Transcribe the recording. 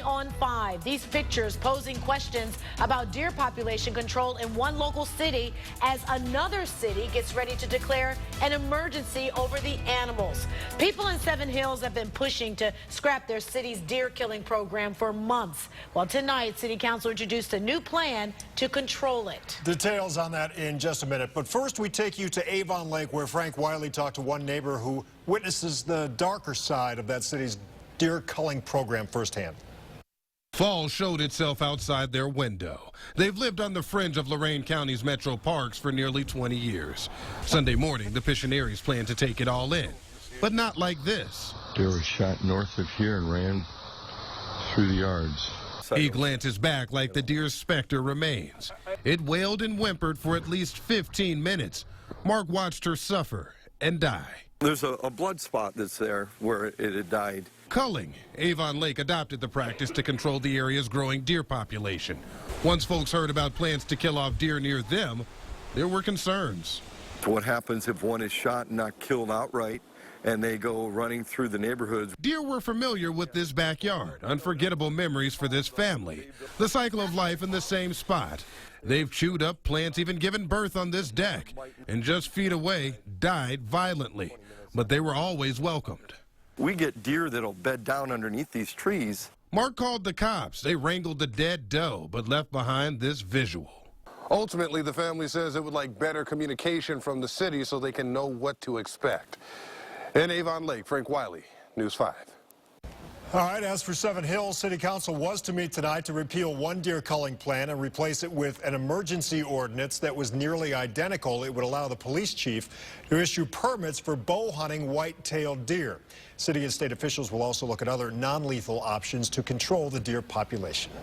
on 5. These pictures posing questions about deer population control in one local city as another city gets ready to declare an emergency over the animals. People in Seven Hills have been pushing to scrap their city's deer killing program for months. Well, tonight, City Council introduced a new plan to control it. Details on that in just a minute. But first, we take you to Avon Lake, where Frank Wiley talked to one neighbor who witnesses the darker side of that city's deer culling program firsthand. Fall showed itself outside their window. They've lived on the fringe of Lorain County's metro parks for nearly 20 years. Sunday morning, the Piscioneris plan to take it all in, but not like this. Deer was shot north of here and ran through the yards. He glances back like the deer's specter remains. It wailed and whimpered for at least 15 minutes. Mark watched her suffer and die. There's a blood spot that's there where it had died. Culling, Avon Lake adopted the practice to control the area's growing deer population. Once folks heard about plans to kill off deer near them, there were concerns. What happens if one is shot and not killed outright and they go running through the neighborhoods? Deer were familiar with this backyard, unforgettable memories for this family. The cycle of life in the same spot. They've chewed up plants, even given birth on this deck, and just feet away, died violently. But they were always welcomed. We get deer that'll bed down underneath these trees. Mark called the cops. They wrangled the dead doe, but left behind this visual. Ultimately, the family says it would like better communication from the city so they can know what to expect. In Avon Lake, Frank Wiley, News 5. All right, as for Seven Hills, City Council was to meet tonight to repeal one deer culling plan and replace it with an emergency ordinance that was nearly identical. It would allow the police chief to issue permits for bow hunting white-tailed deer. City and state officials will also look at other non-lethal options to control the deer population.